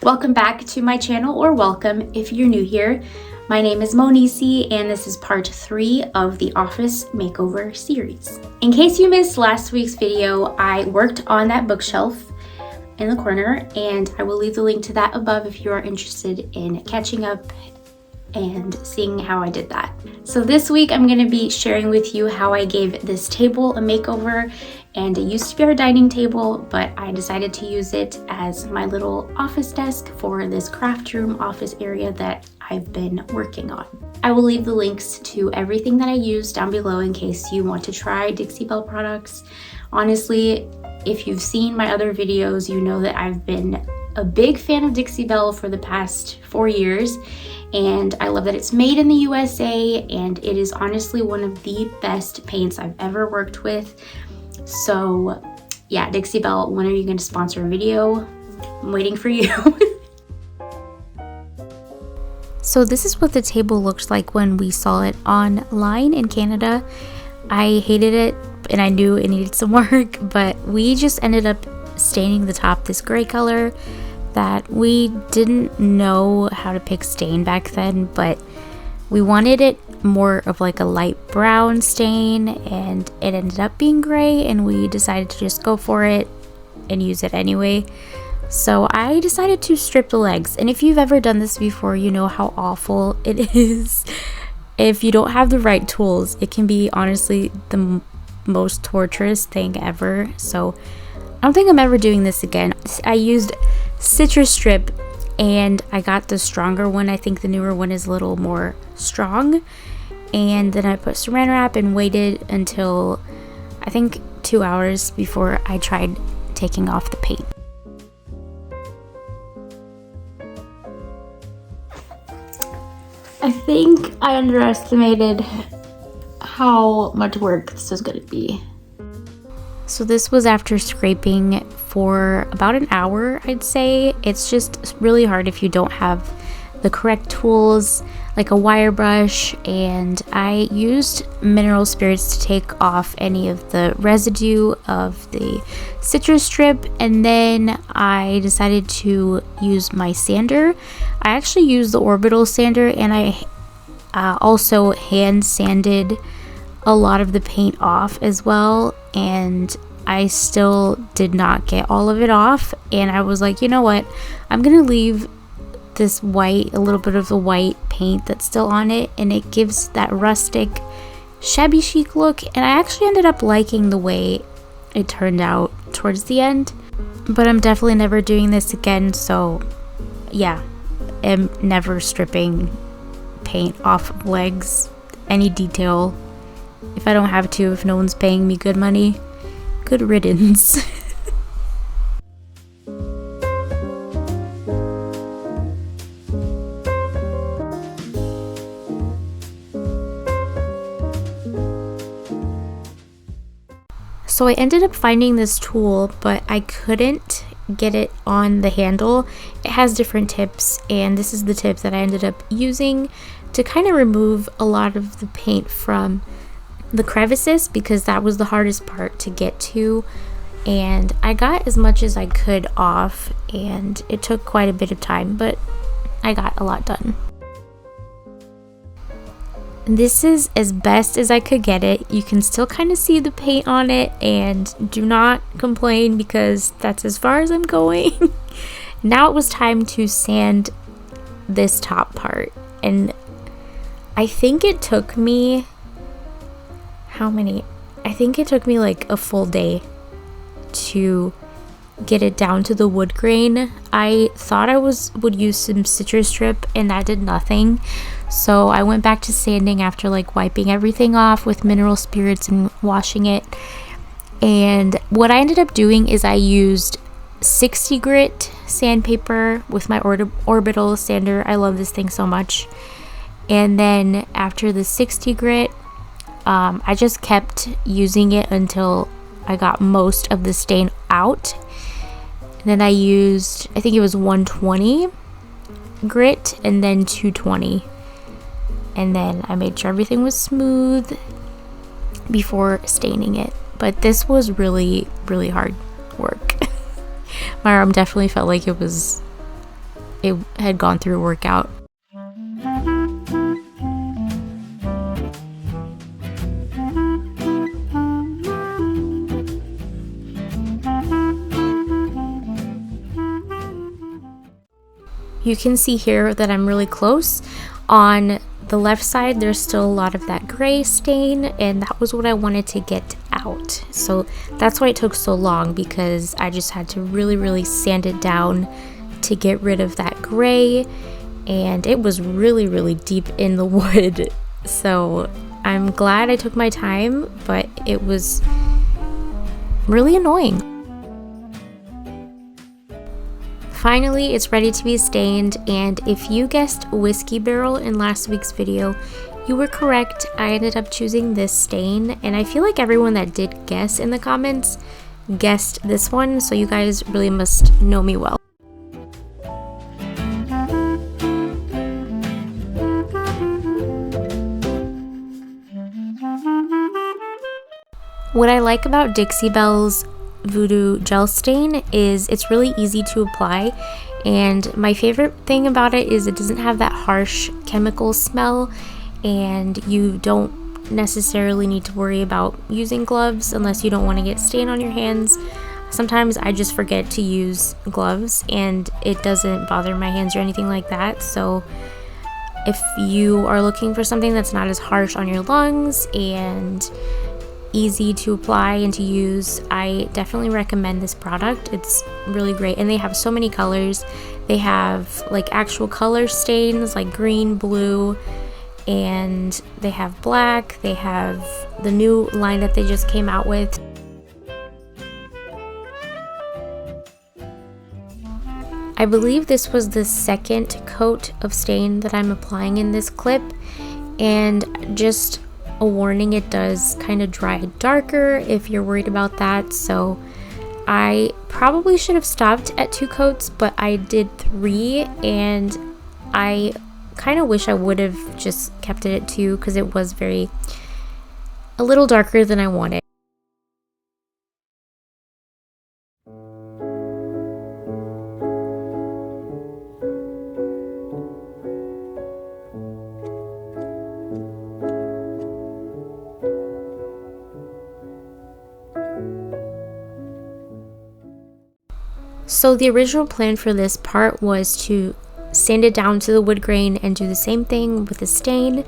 Welcome back to my channel, or welcome if you're new here. My name is Monici and this is part 3 of the Office Makeover series. In case you missed last week's video, I worked on that bookshelf in the corner and I will leave the link to that above if you are interested in catching up and seeing how I did that. So this week I'm going to be sharing with you how I gave this table a makeover. And it used to be our dining table, but I decided to use it as my little office desk for this craft room office area that I've been working on. I will leave the links to everything that I use down below in case you want to try Dixie Belle products. Honestly, if you've seen my other videos, you know that I've been a big fan of Dixie Belle for the past 4 years. And I love that it's made in the USA, and it is honestly one of the best paints I've ever worked with. So yeah, Dixie Belle, when are you going to sponsor a video? I'm waiting for you. So this is what the table looks like when we saw it online in Canada. I hated it and I knew it needed some work, but we just ended up staining the top this gray color that we didn't know how to pick stain back then, but we wanted it more of like a light brown stain, and it ended up being gray, and we decided to just go for it and use it anyway. So I decided to strip the legs, and if you've ever done this before, you know how awful it is. If you don't have the right tools, it can be honestly the most torturous thing ever. So I don't think I'm ever doing this again. I used citrus strip and I got the stronger one. I think the newer one is a little more strong. And then I put saran wrap and waited until I think 2 hours before I tried taking off the paint. I think I underestimated how much work this is going to be. So this was after scraping for about an hour, I'd say. It's just really hard if you don't have the correct tools, like a wire brush, and I used mineral spirits to take off any of the residue of the citrus strip, and then I decided to use my sander. I actually used the orbital sander, and I also hand sanded a lot of the paint off as well, and I still did not get all of it off, and I was like, you know what, I'm gonna leave this white, a little bit of the white paint that's still on it, and it gives that rustic shabby chic look, and I actually ended up liking the way it turned out towards the end. But I'm definitely never doing this again, so yeah, I'm never stripping paint off legs, any detail, if I don't have to, if no one's paying me good money. Good riddance. So I ended up finding this tool, but I couldn't get it on the handle. It has different tips, and this is the tip that I ended up using to kind of remove a lot of the paint from the crevices, because that was the hardest part to get to, and I got as much as I could off, and it took quite a bit of time, but I got a lot done. This is as best as I could get it. You can still kind of see the paint on it, and do not complain because that's as far as I'm going. Now it was time to sand this top part, and I think it took me I think it took me like a full day to get it down to the wood grain. I thought I would use some citrus strip, and that did nothing. So I went back to sanding after like wiping everything off with mineral spirits and washing it. And what I ended up doing is I used 60 grit sandpaper with my orbital sander. I love this thing so much. And then after the 60 grit, I just kept using it until I got most of the stain out. And then I used, I think it was 120 grit and then 220. And then I made sure everything was smooth before staining it. But this was really, really hard work. My arm definitely felt like it was it had gone through a workout. You can see here that I'm really close. On the left side, there's still a lot of that gray stain, and that was what I wanted to get out. So that's why it took so long, because I just had to really sand it down to get rid of that gray, and it was really deep in the wood. So I'm glad I took my time, but it was really annoying. Finally, it's ready to be stained, and if you guessed whiskey barrel in last week's video, you were correct. I ended up choosing this stain, and I feel like everyone that did guess in the comments guessed this one, so you guys really must know me well. What I like about Dixie Belle's Voodoo gel stain is it's really easy to apply, and my favorite thing about it is it doesn't have that harsh chemical smell, and you don't necessarily need to worry about using gloves unless you don't want to get stain on your hands. Sometimes I just forget to use gloves and it doesn't bother my hands or anything like that. So if you are looking for something that's not as harsh on your lungs and easy to apply and to use, I definitely recommend this product. It's really great, and they have so many colors. They have like actual color stains like green, blue, and they have black. They have the new line that they just came out with. I believe this was the second coat of stain that I'm applying in this clip, and just a warning, it does kind of dry darker if you're worried about that. So I probably should have stopped at 2 coats, but I did 3, and I kind of wish I would have just kept it at 2 because it was a little darker than I wanted. So the original plan for this part was to sand it down to the wood grain and do the same thing with the stain,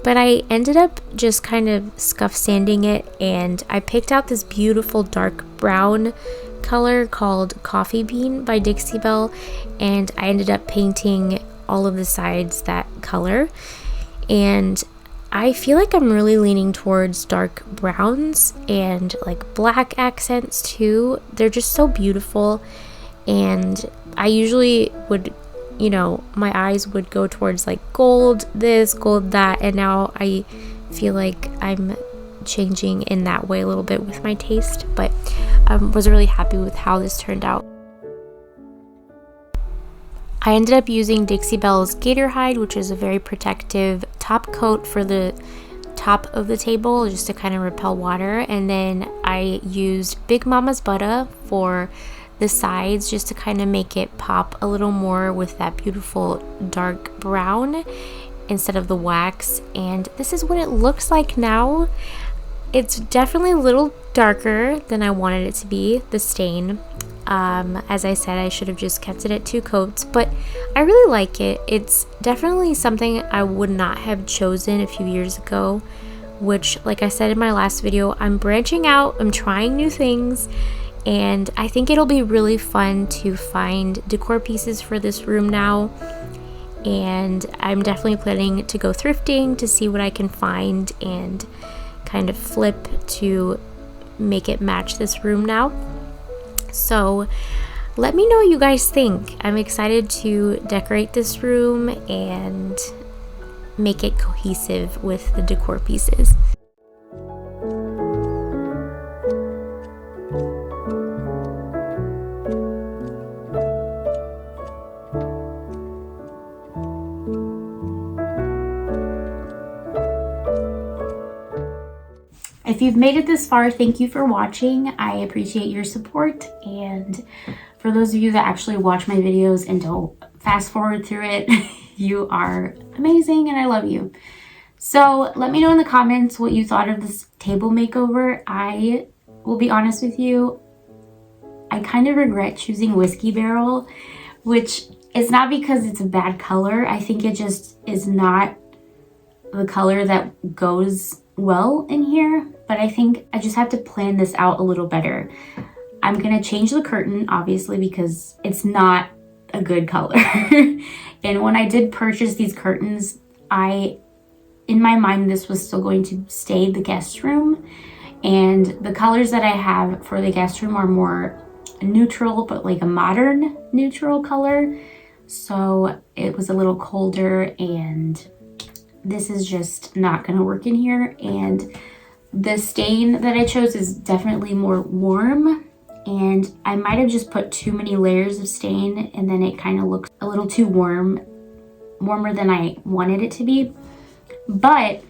but I ended up just kind of scuff sanding it, and I picked out this beautiful dark brown color called Coffee Bean by Dixie Belle, and I ended up painting all of the sides that color. And I feel like I'm really leaning towards dark browns and like black accents too. They're just so beautiful. And I usually would, you know, my eyes would go towards like gold this, gold that, and now I feel like I'm changing in that way a little bit with my taste, but I was really happy with how this turned out. I ended up using Dixie Belle's Gator Hide, which is a very protective top coat for the top of the table just to kind of repel water, and then I used Big Mama's Butta for the sides just to kind of make it pop a little more with that beautiful dark brown instead of the wax. And this is what it looks like now. It's definitely a little darker than I wanted it to be, the stain. As I said, I should have just kept it at 2 coats, but I really like it. It's definitely something I would not have chosen a few years ago, which, like I said in my last video, I'm branching out, I'm trying new things, and I think it'll be really fun to find decor pieces for this room now. And I'm definitely planning to go thrifting to see what I can find and kind of flip to make it match this room now. So let me know what you guys think. I'm excited to decorate this room and make it cohesive with the decor pieces. If you've made it this far, thank you for watching. I appreciate your support, and for those of you that actually watch my videos and don't fast forward through it, you are amazing and I love you. So let me know in the comments what you thought of this table makeover. I will be honest with you, I kind of regret choosing Whiskey Barrel, which is not because it's a bad color. I think it just is not the color that goes well in here, but I think I just have to plan this out a little better. I'm gonna change the curtain, obviously, because it's not a good color. And when I did purchase these curtains, in my mind, this was still going to stay the guest room. And the colors that I have for the guest room are more neutral, but like a modern neutral color. So it was a little colder, and this is just not gonna work in here. And the stain that I chose is definitely more warm, and I might have just put too many layers of stain, and then it kind of looks a little too warmer than I wanted it to be. But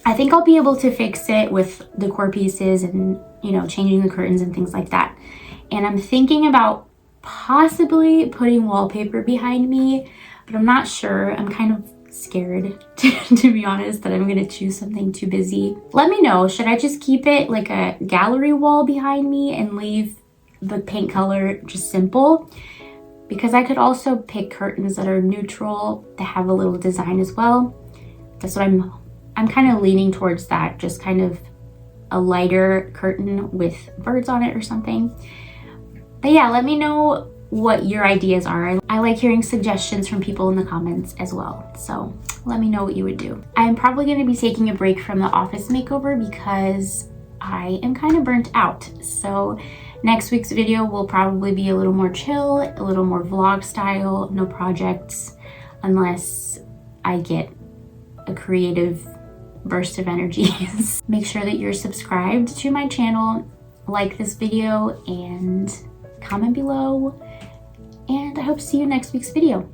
I think I'll be able to fix it with decor pieces and, you know, changing the curtains and things like that. And I'm thinking about possibly putting wallpaper behind me, but I'm not sure. I'm kind of scared, to be honest, that I'm gonna choose something too busy. Let me know, should I just keep it like a gallery wall behind me and leave the paint color just simple? Because I could also pick curtains that are neutral, that have a little design as well. That's what I'm kind of leaning towards, that, just kind of a lighter curtain with birds on it or something. But yeah, let me know what your ideas are. I like hearing suggestions from people in the comments as well. So let me know what you would do. I'm probably going to be taking a break from the office makeover because I am kind of burnt out. So next week's video will probably be a little more chill, a little more vlog style, no projects, unless I get a creative burst of energy. Make sure that you're subscribed to my channel, like this video, and comment below. And I hope to see you in next week's video.